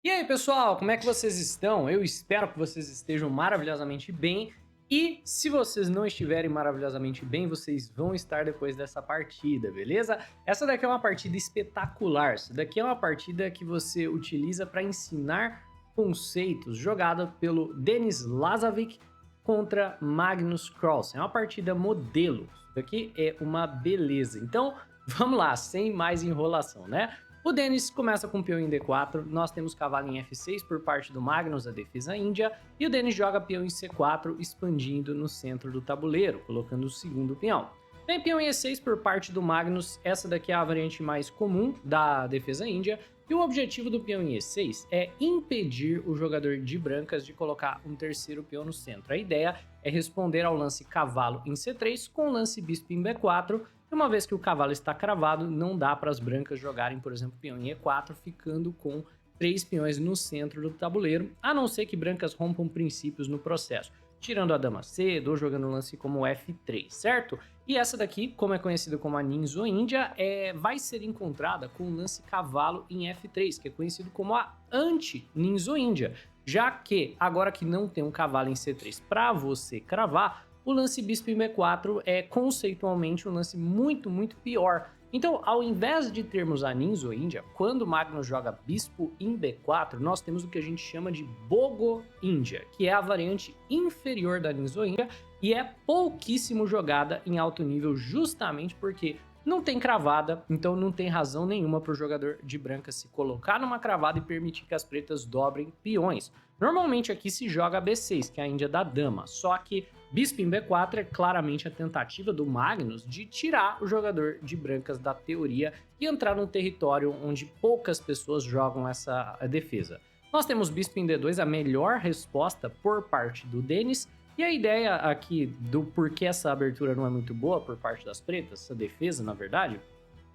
E aí, pessoal, como é que vocês estão? Eu espero que vocês estejam maravilhosamente bem. E se vocês não estiverem maravilhosamente bem, vocês vão estar depois dessa partida, beleza? Essa daqui é uma partida espetacular. Essa daqui é uma partida que você utiliza para ensinar conceitos, jogada pelo Denis Lazovic contra Magnus Carlsen. É uma partida modelo. Isso daqui é uma beleza. Então, vamos lá, sem mais enrolação, né? O Denis começa com peão em D4, nós temos cavalo em F6 por parte do Magnus, a defesa índia, e o Denis joga peão em C4, expandindo no centro do tabuleiro, colocando o segundo peão. Tem peão em E6 por parte do Magnus, essa daqui é a variante mais comum da defesa índia, e o objetivo do peão em E6 é impedir o jogador de brancas de colocar um terceiro peão no centro. A ideia é responder ao lance cavalo em C3 com o lance bispo em B4, uma vez que o cavalo está cravado, não dá para as brancas jogarem, por exemplo, peão em E4, ficando com 3 peões no centro do tabuleiro, a não ser que brancas rompam princípios no processo, tirando a dama cedo ou jogando o lance como F3, certo? E essa daqui, como é conhecida como a Ninzo Índia, vai ser encontrada com o lance cavalo em F3, que é conhecido como a anti-Ninzo Índia, já que agora que não tem um cavalo em C3 para você cravar, o lance bispo em B4 é conceitualmente um lance muito pior. Então, ao invés de termos a Ninzo Índia, quando o Magnus joga bispo em B4, nós temos o que a gente chama de Bogo Índia, que é a variante inferior da Ninzo Índia e é pouquíssimo jogada em alto nível justamente porque não tem cravada, então não tem razão nenhuma para o jogador de branca se colocar numa cravada e permitir que as pretas dobrem peões. Normalmente aqui se joga B6, que é a Índia da dama, só que bispo em B4 é claramente a tentativa do Magnus de tirar o jogador de brancas da teoria e entrar num território onde poucas pessoas jogam essa defesa. Nós temos bispo em D2, a melhor resposta por parte do Denis, e a ideia aqui do porquê essa abertura não é muito boa por parte das pretas, essa defesa, na verdade,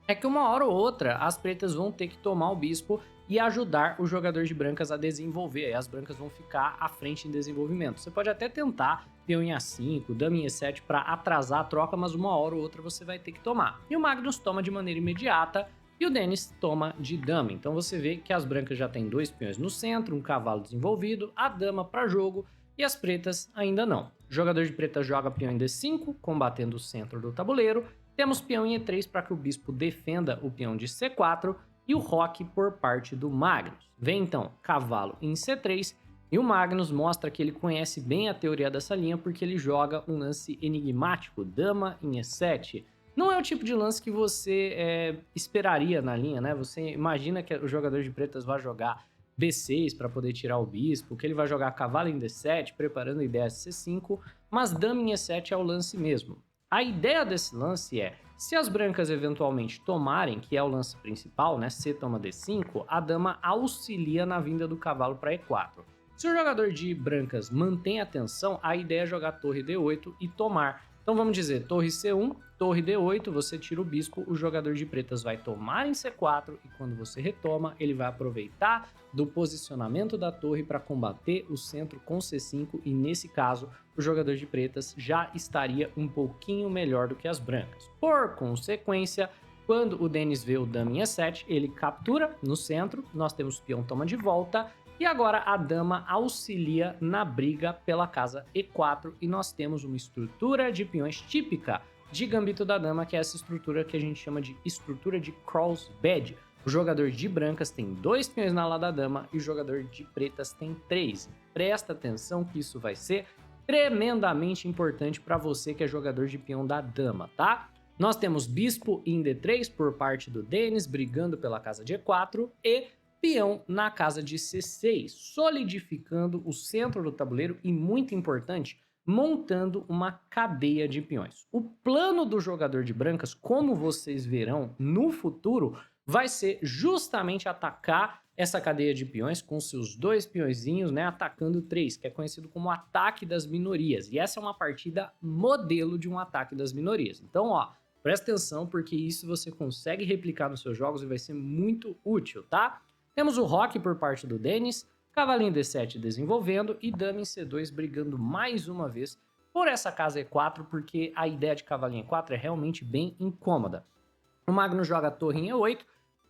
é que uma hora ou outra as pretas vão ter que tomar o bispo e ajudar o jogador de brancas a desenvolver. Aí as brancas vão ficar à frente em desenvolvimento. Você pode até tentar peão em A5, dama em E7 para atrasar a troca, mas uma hora ou outra você vai ter que tomar. E o Magnus toma de maneira imediata e o Denis toma de dama. Então você vê que as brancas já têm 2 peões no centro, um cavalo desenvolvido, a dama para jogo e as pretas ainda não. O jogador de preta joga peão em D5, combatendo o centro do tabuleiro. Temos peão em E3 para que o bispo defenda o peão de C4 e o roque por parte do Magnus. Vem então cavalo em C3 e o Magnus mostra que ele conhece bem a teoria dessa linha porque ele joga um lance enigmático, dama em E7. Não é o tipo de lance que você esperaria na linha, né? Você imagina que o jogador de pretas vai jogar B6 para poder tirar o bispo, que ele vai jogar cavalo em D7, preparando a ideia de C5, mas dama em E7 é o lance mesmo. A ideia desse lance é, se as brancas eventualmente tomarem, que é o lance principal, né, C toma D5, a dama auxilia na vinda do cavalo para E4. Se o jogador de brancas mantém a atenção, a ideia é jogar torre D8 e tomar. Então vamos dizer, torre C1, torre D8, você tira o bispo, o jogador de pretas vai tomar em C4 e quando você retoma, ele vai aproveitar do posicionamento da torre para combater o centro com C5 e nesse caso, o jogador de pretas já estaria um pouquinho melhor do que as brancas. Por consequência, quando o Denis vê o dama em E7, ele captura no centro, nós temos peão toma de volta, e agora a dama auxilia na briga pela casa E4 e nós temos uma estrutura de peões típica de Gambito da Dama, que é essa estrutura que a gente chama de estrutura de crossbed. O jogador de brancas tem 2 peões na ala da dama e o jogador de pretas tem 3. Presta atenção que isso vai ser tremendamente importante para você que é jogador de peão da dama, tá? Nós temos bispo em D3 por parte do Denis, brigando pela casa de E4 e peão na casa de C6, solidificando o centro do tabuleiro e, muito importante, montando uma cadeia de peões. O plano do jogador de brancas, como vocês verão no futuro, vai ser justamente atacar essa cadeia de peões com seus 2 peõezinhos, né, atacando 3, que é conhecido como ataque das minorias. E essa é uma partida modelo de um ataque das minorias. Então, ó, presta atenção porque isso você consegue replicar nos seus jogos e vai ser muito útil, tá? Temos o roque por parte do Denis, cavalinho D7 desenvolvendo e dama em C2 brigando mais uma vez por essa casa E4, porque a ideia de cavalinho E4 é realmente bem incômoda. O Magnus joga torre em E8,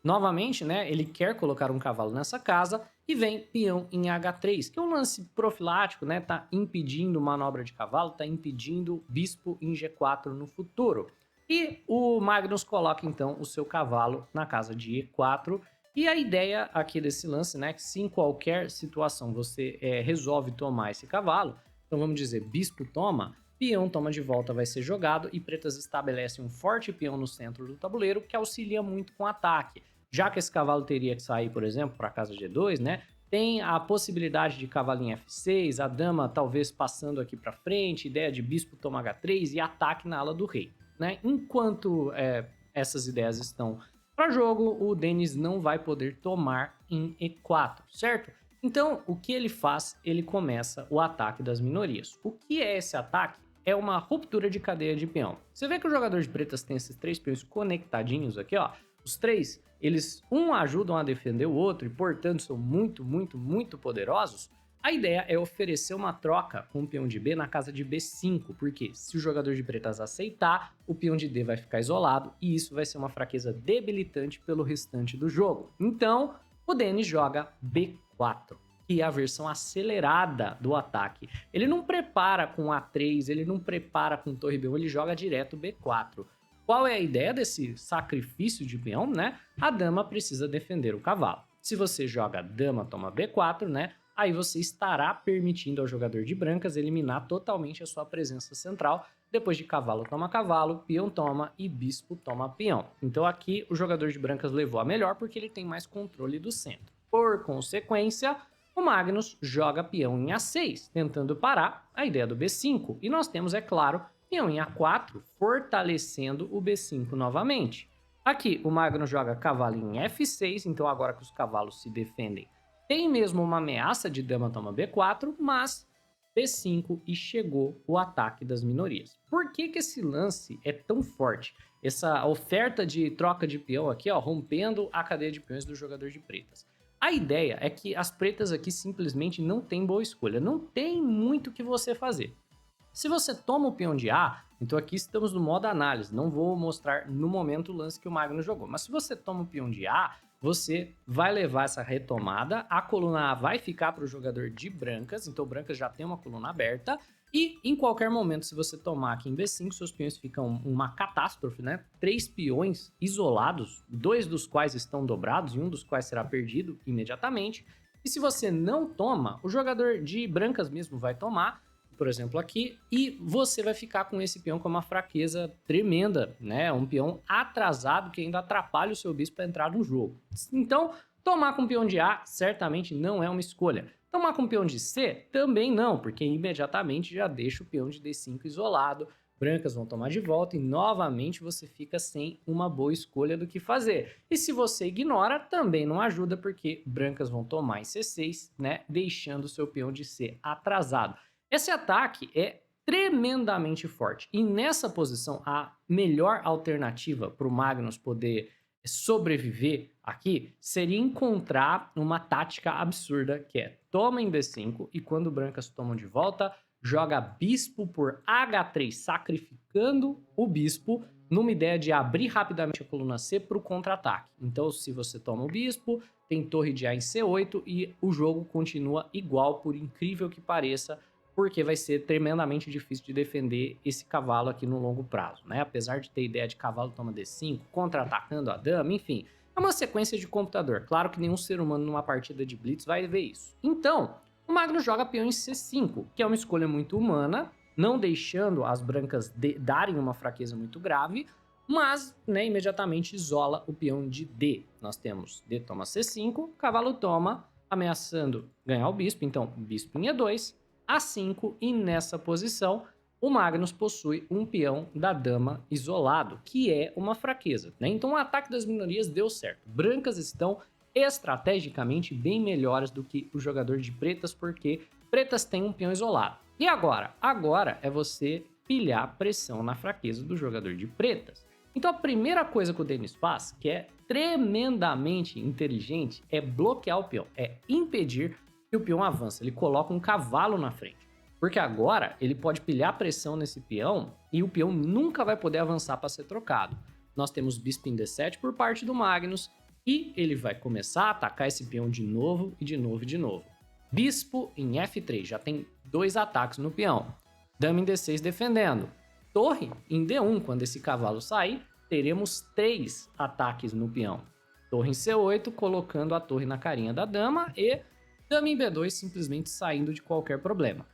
Novamente, né, ele quer colocar um cavalo nessa casa e vem peão em H3, que é um lance profilático, né, tá impedindo manobra de cavalo, tá impedindo bispo em G4 no futuro. E o Magnus coloca então o seu cavalo na casa de E4. E a ideia aqui desse lance, né, que se em qualquer situação você resolve tomar esse cavalo, então vamos dizer, bispo toma, peão toma de volta vai ser jogado e pretas estabelecem um forte peão no centro do tabuleiro que auxilia muito com o ataque. Já que esse cavalo teria que sair, por exemplo, para a casa G2, né, tem a possibilidade de cavalo em F6, a dama talvez passando aqui para frente, ideia de bispo toma H3 e ataque na ala do rei. Né? Enquanto essas ideias estão para jogo, o Denis não vai poder tomar em E4, certo? Então, o que ele faz? Ele começa o ataque das minorias. O que é esse ataque? É uma ruptura de cadeia de peão. Você vê que o jogador de pretas tem esses três peões conectadinhos aqui, ó. Os três, eles ajudam a defender o outro e, portanto, são muito, muito, muito poderosos. A ideia é oferecer uma troca com o peão de B na casa de B5, porque se o jogador de pretas aceitar, o peão de D vai ficar isolado e isso vai ser uma fraqueza debilitante pelo restante do jogo. Então, o Denis joga B4, que é a versão acelerada do ataque. Ele não prepara com A3, ele não prepara com torre B1, ele joga direto B4. Qual é a ideia desse sacrifício de peão, né? A dama precisa defender o cavalo. Se você joga dama toma B4, né? Aí você estará permitindo ao jogador de brancas eliminar totalmente a sua presença central. Depois de cavalo toma cavalo, peão toma e bispo toma peão. Então aqui o jogador de brancas levou a melhor porque ele tem mais controle do centro. Por consequência, o Magnus joga peão em A6, tentando parar a ideia do B5. E nós temos, é claro, peão em A4, fortalecendo o B5 novamente. Aqui o Magnus joga cavalo em F6, então agora que os cavalos se defendem, tem mesmo uma ameaça de dama toma B4, mas B5 e chegou o ataque das minorias. Por que que esse lance é tão forte? Essa oferta de troca de peão aqui, ó, rompendo a cadeia de peões do jogador de pretas. A ideia é que as pretas aqui simplesmente não tem boa escolha, não tem muito o que você fazer. Se você toma o peão de A, então aqui estamos no modo análise, não vou mostrar no momento o lance que o Magnus jogou, mas se você toma o peão de A, você vai levar essa retomada, a coluna A vai ficar para o jogador de brancas, então o brancas já tem uma coluna aberta, e em qualquer momento, se você tomar aqui em B5, seus peões ficam uma catástrofe, né? 3 peões isolados, 2 dos quais estão dobrados e um dos quais será perdido imediatamente. E se você não toma, o jogador de brancas mesmo vai tomar, por exemplo aqui, e você vai ficar com esse peão com uma fraqueza tremenda, né? Um peão atrasado que ainda atrapalha o seu bispo para entrar no jogo. Então, tomar com peão de A certamente não é uma escolha. Tomar com peão de C também não, porque imediatamente já deixa o peão de D5 isolado, brancas vão tomar de volta e novamente você fica sem uma boa escolha do que fazer. E se você ignora, também não ajuda, porque brancas vão tomar em C6, né? Deixando o seu peão de C atrasado. Esse ataque é tremendamente forte e nessa posição a melhor alternativa para o Magnus poder sobreviver aqui seria encontrar uma tática absurda que é toma em B5 e quando brancas tomam de volta, joga bispo por H3, sacrificando o bispo numa ideia de abrir rapidamente a coluna C para o contra-ataque. Então se você toma o bispo, tem torre de A em C8 e o jogo continua igual, por incrível que pareça, porque vai ser tremendamente difícil de defender esse cavalo aqui no longo prazo, né? Apesar de ter ideia de cavalo toma D5, contra-atacando a dama, enfim, é uma sequência de computador. Claro que nenhum ser humano numa partida de Blitz vai ver isso. Então, o Magnus joga peão em C5, que é uma escolha muito humana, não deixando as brancas darem uma fraqueza muito grave, mas, né, imediatamente isola o peão de D. Nós temos D toma C5, cavalo toma, ameaçando ganhar o bispo, então bispo em E2, A5 e nessa posição o Magnus possui um peão da dama isolado, que é uma fraqueza, né? Então o ataque das minorias deu certo. Brancas estão estrategicamente bem melhores do que o jogador de pretas, porque pretas têm um peão isolado. E agora? Agora é você pilhar pressão na fraqueza do jogador de pretas. Então a primeira coisa que o Denis faz, que é tremendamente inteligente, é bloquear o peão, é impedir que o peão avança. Ele coloca um cavalo na frente, porque agora ele pode pilhar pressão nesse peão e o peão nunca vai poder avançar para ser trocado. Nós temos bispo em D7 por parte do Magnus E ele vai começar a atacar esse peão de novo e de novo e de novo. Bispo em F3, já tem 2 ataques no peão. Dama em D6 defendendo. Torre em D1, quando esse cavalo sair, teremos 3 ataques no peão. Torre em C8, colocando a torre na carinha da dama e dama em B2 simplesmente saindo de qualquer problema.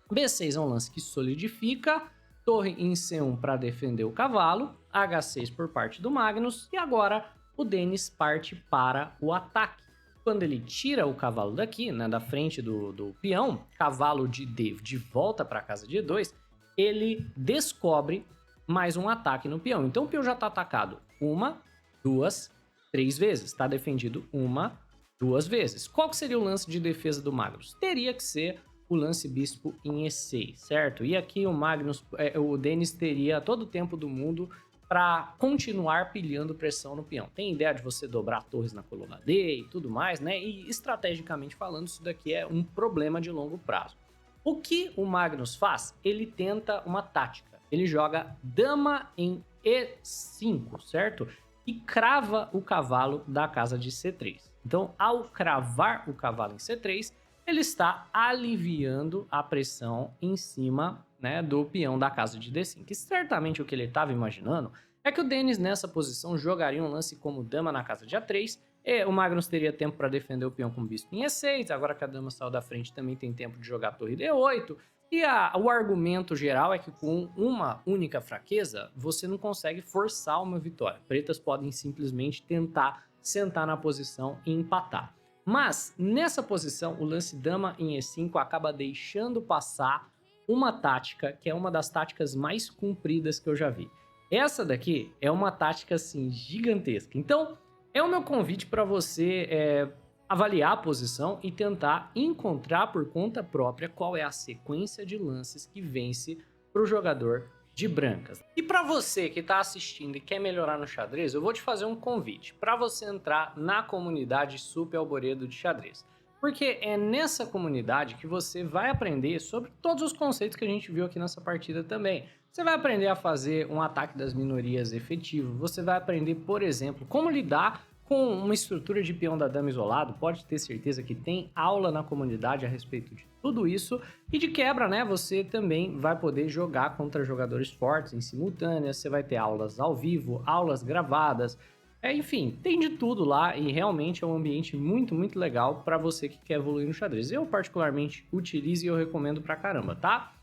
B6 é um lance que solidifica, torre em C1 para defender o cavalo, H6 por parte do Magnus e agora o Denis parte para o ataque. Quando ele tira o cavalo daqui, né, da frente do peão, cavalo de D de volta para a casa de E2, ele descobre mais um ataque no peão. Então o peão já está atacado 1, 2, 3 vezes. Está defendido 1, 2 vezes. Qual que seria o lance de defesa do Magnus? Teria que ser o lance bispo em E6, certo? E aqui o Denis teria todo o tempo do mundo para continuar pilhando pressão no peão. Tem ideia de você dobrar torres na coluna D e tudo mais, né? E estrategicamente falando, isso daqui é um problema de longo prazo. O que o Magnus faz? Ele tenta uma tática. Ele joga dama em E5, certo? E crava o cavalo da casa de C3. Então, ao cravar o cavalo em C3, ele está aliviando a pressão em cima, né, do peão da casa de D5. E certamente o que ele estava imaginando é que o Denis nessa posição jogaria um lance como dama na casa de A3, e o Magnus teria tempo para defender o peão com o bispo em E6, agora que a dama saiu da frente também tem tempo de jogar a torre D8, e o argumento geral é que com uma única fraqueza, você não consegue forçar uma vitória. Pretas podem simplesmente tentar sentar na posição e empatar. Mas, nessa posição, o lance dama em E5 acaba deixando passar uma tática, que é uma das táticas mais compridas que eu já vi. Essa daqui é uma tática, assim, gigantesca. Então, é o meu convite para você avaliar a posição e tentar encontrar por conta própria qual é a sequência de lances que vence para o jogador de brancas. E para você que está assistindo e quer melhorar no xadrez, eu vou te fazer um convite para você entrar na comunidade Super Alboredo de Xadrez. Porque é nessa comunidade que você vai aprender sobre todos os conceitos que a gente viu aqui nessa partida também. Você vai aprender a fazer um ataque das minorias efetivo, você vai aprender, por exemplo, como lidar com uma estrutura de peão da dama isolado. Pode ter certeza que tem aula na comunidade a respeito de tudo isso. E de quebra, né, você também vai poder jogar contra jogadores fortes em simultânea, você vai ter aulas ao vivo, aulas gravadas, enfim, tem de tudo lá e realmente é um ambiente muito, muito legal para você que quer evoluir no xadrez. Eu particularmente utilizo e eu recomendo pra caramba, tá?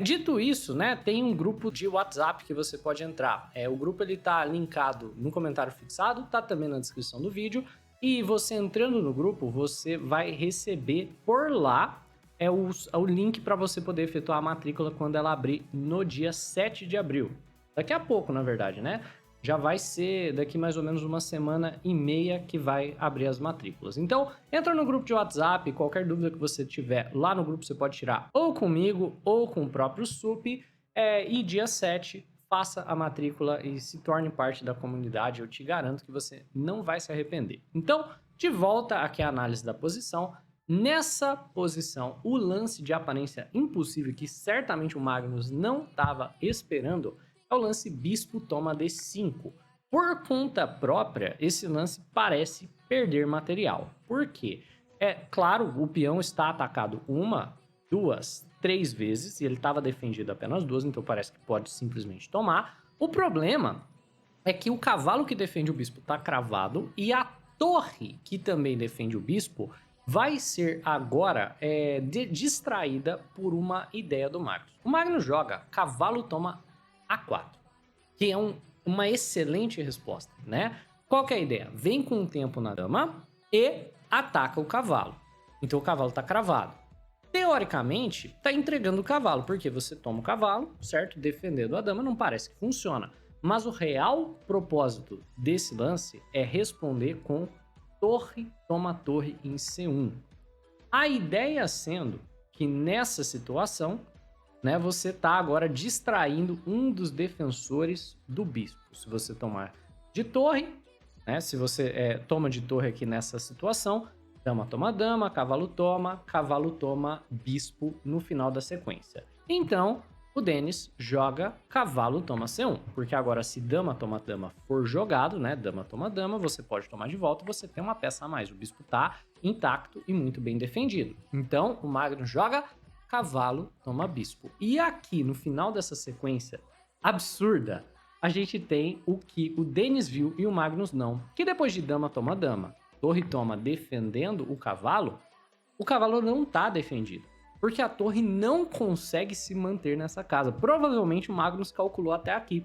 Dito isso, né, tem um grupo de WhatsApp que você pode entrar. O grupo ele tá linkado no comentário fixado, tá também na descrição do vídeo. E você entrando no grupo, você vai receber por lá o link para você poder efetuar a matrícula quando ela abrir no dia 7 de abril. Daqui a pouco, na verdade, né? Já vai ser daqui mais ou menos 1,5 que vai abrir as matrículas. Então, entra no grupo de WhatsApp, qualquer dúvida que você tiver lá no grupo você pode tirar ou comigo ou com o próprio Sup. E dia 7, faça a matrícula e se torne parte da comunidade. Eu te garanto que você não vai se arrepender. Então, de volta aqui à análise da posição. Nessa posição, o lance de aparência impossível que certamente o Magnus não estava esperando é o lance bispo toma D5. Por conta própria, esse lance parece perder material. Por quê? Claro, o peão está atacado 1, 2, 3 vezes, e ele estava defendido apenas 2, então parece que pode simplesmente tomar. O problema é que o cavalo que defende o bispo está cravado, e a torre que também defende o bispo vai ser agora distraída por uma ideia do Magnus. O Magnus joga cavalo toma A4, que é uma excelente resposta, né? Qual que é a ideia? Vem com o tempo na dama e ataca o cavalo. Então o cavalo tá cravado. Teoricamente, tá entregando o cavalo, porque você toma o cavalo, certo? Defendendo a dama, não parece que funciona. Mas o real propósito desse lance é responder com torre toma torre em C1. A ideia sendo que nessa situação, né, você tá agora distraindo um dos defensores do bispo. Se você tomar de torre, né, se você toma de torre aqui nessa situação, dama toma dama, cavalo toma bispo no final da sequência. Então, o Denis joga cavalo toma C1, porque agora se dama toma dama for jogado, né, dama toma dama, você pode tomar de volta, você tem uma peça a mais, o bispo tá intacto e muito bem defendido. Então, o Magnus joga cavalo toma bispo. E aqui, no final dessa sequência absurda, a gente tem o que o Denis viu e o Magnus não, que depois de dama toma dama, torre toma defendendo o cavalo não tá defendido. Porque a torre não consegue se manter nessa casa. Provavelmente o Magnus calculou até aqui.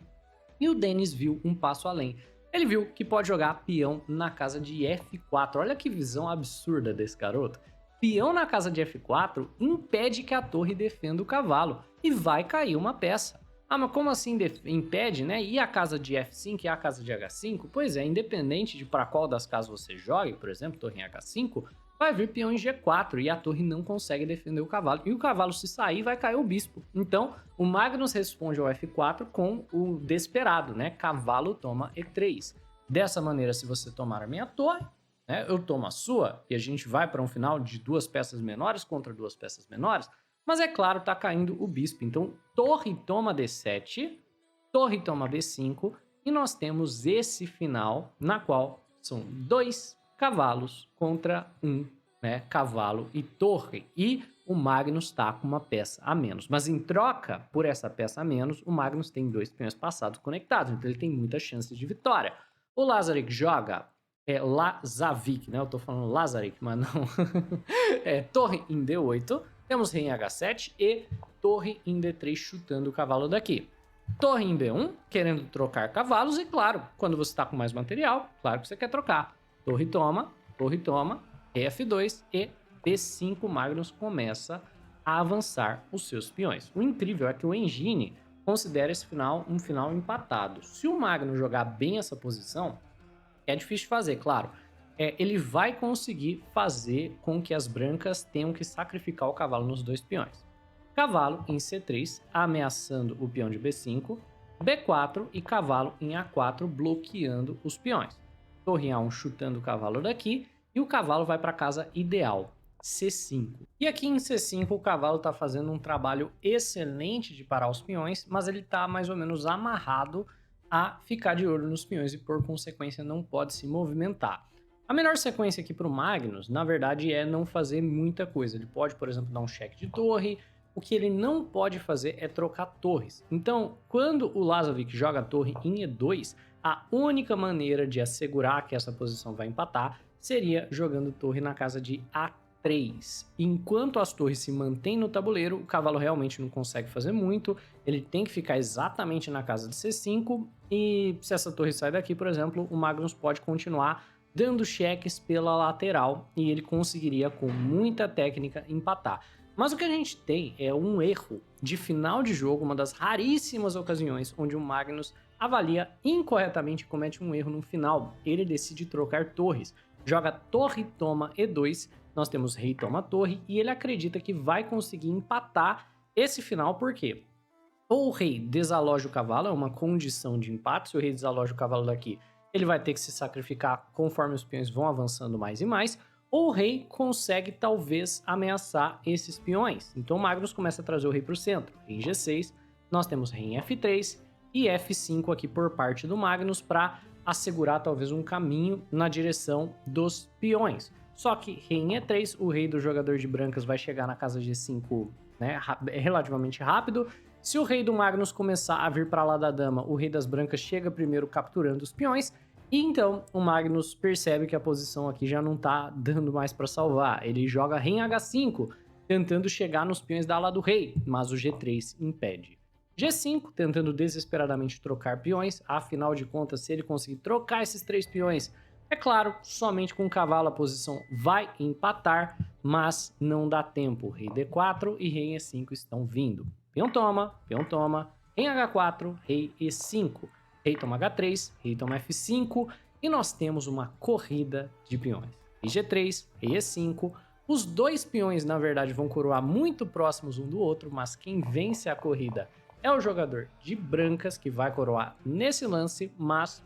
E o Denis viu um passo além. Ele viu que pode jogar peão na casa de F4. Olha que visão absurda desse garoto. Peão na casa de F4 impede que a torre defenda o cavalo. E vai cair uma peça. Ah, mas como assim impede, né? E a casa de F5 e a casa de H5? Pois é, independente de para qual das casas você jogue, por exemplo, torre em H5... vai vir peão em G4 e a torre não consegue defender o cavalo. E o cavalo, se sair, vai cair o bispo. Então, o Magnus responde ao F4 com o desesperado, né? Cavalo toma E3. Dessa maneira, se você tomar a minha torre, né, eu tomo a sua, e a gente vai para um final de duas peças menores contra duas peças menores. Mas é claro, tá caindo o bispo. Então, torre toma D7, torre toma B5, e nós temos esse final, na qual são dois cavalos contra um, né, cavalo e torre, e o Magnus tá com uma peça a menos, mas em troca por essa peça a menos, o Magnus tem dois peões passados conectados, então ele tem muita chance de vitória. O Lazarick joga Lazavik, né, eu tô falando Lazarick, mas não, torre em D8, temos rei em H7 e torre em D3 chutando o cavalo daqui. Torre em B1, querendo trocar cavalos, e claro, quando você tá com mais material, claro que você quer trocar. Torre toma, F2 e B5, Magnus começa a avançar os seus peões. O incrível é que o Engine considera esse final um final empatado. Se o Magnus jogar bem essa posição, é difícil de fazer, claro. Ele vai conseguir fazer com que as brancas tenham que sacrificar o cavalo nos dois peões. Cavalo em C3, ameaçando o peão de B5, B4 e cavalo em A4, bloqueando os peões. Torre em A1 chutando o cavalo daqui, e o cavalo vai para a casa ideal, C5. E aqui em C5 o cavalo está fazendo um trabalho excelente de parar os peões, mas ele está mais ou menos amarrado a ficar de olho nos peões e por consequência não pode se movimentar. A melhor sequência aqui para o Magnus, na verdade, é não fazer muita coisa. Ele pode, por exemplo, dar um cheque de torre. O que ele não pode fazer é trocar torres. Então, quando o Lazavik joga a torre em E2, a única maneira de assegurar que essa posição vai empatar seria jogando torre na casa de A3. Enquanto as torres se mantêm no tabuleiro, o cavalo realmente não consegue fazer muito, ele tem que ficar exatamente na casa de C5, e se essa torre sai daqui, por exemplo, o Magnus pode continuar dando cheques pela lateral e ele conseguiria, com muita técnica, empatar. Mas o que a gente tem é um erro de final de jogo, uma das raríssimas ocasiões onde o Magnus avalia incorretamente e comete um erro no final. Ele decide trocar torres. Joga torre toma E2, nós temos rei toma torre, e ele acredita que vai conseguir empatar esse final, por quê? Ou o rei desaloja o cavalo, é uma condição de empate, se o rei desaloja o cavalo daqui, ele vai ter que se sacrificar conforme os peões vão avançando mais e mais, ou o rei consegue talvez ameaçar esses peões. Então o Magnus começa a trazer o rei para o centro. Em G6, nós temos rei em F3 e F5 aqui por parte do Magnus para assegurar talvez um caminho na direção dos peões. Só que rei em E3, o rei do jogador de brancas vai chegar na casa G5, né, relativamente rápido. Se o rei do Magnus começar a vir para lá da dama, o rei das brancas chega primeiro capturando os peões. E então o Magnus percebe que a posição aqui já não tá dando mais para salvar. Ele joga rei em H5, tentando chegar nos peões da ala do rei, mas o G3 impede. G5, tentando desesperadamente trocar peões, afinal de contas, se ele conseguir trocar esses três peões, é claro, somente com o cavalo a posição vai empatar, mas não dá tempo. Rei D4 e rei E5 estão vindo. Peão toma, rei em H4, rei E5. Rei toma H3, rei toma F5, e nós temos uma corrida de peões. Rei G3, rei E5, os dois peões na verdade vão coroar muito próximos um do outro, mas quem vence a corrida é o jogador de brancas, que vai coroar nesse lance, mas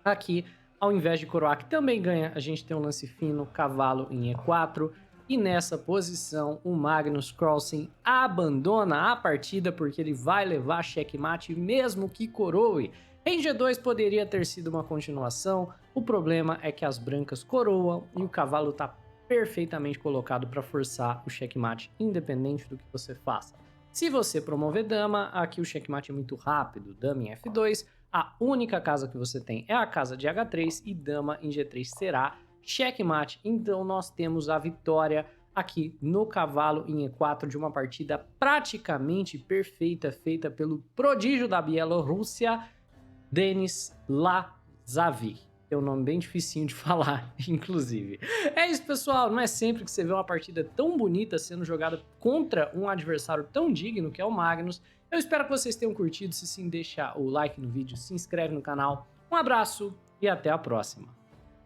aqui, ao invés de coroar, que também ganha, a gente tem um lance fino, cavalo em E4, e nessa posição o Magnus Carlsen abandona a partida porque ele vai levar checkmate mesmo que coroe. Em G2 poderia ter sido uma continuação, o problema é que as brancas coroam e o cavalo está perfeitamente colocado para forçar o checkmate, independente do que você faça. Se você promover dama, aqui o checkmate é muito rápido, dama em F2, a única casa que você tem é a casa de H3 e dama em G3 será checkmate, então nós temos a vitória aqui no cavalo em E4 de uma partida praticamente perfeita, feita pelo prodígio da Bielorrússia, Denis Lazavi. É um nome bem dificinho de falar, inclusive. É isso, pessoal. Não é sempre que você vê uma partida tão bonita sendo jogada contra um adversário tão digno que é o Magnus. Eu espero que vocês tenham curtido. Se sim, deixa o like no vídeo, se inscreve no canal. Um abraço e até a próxima.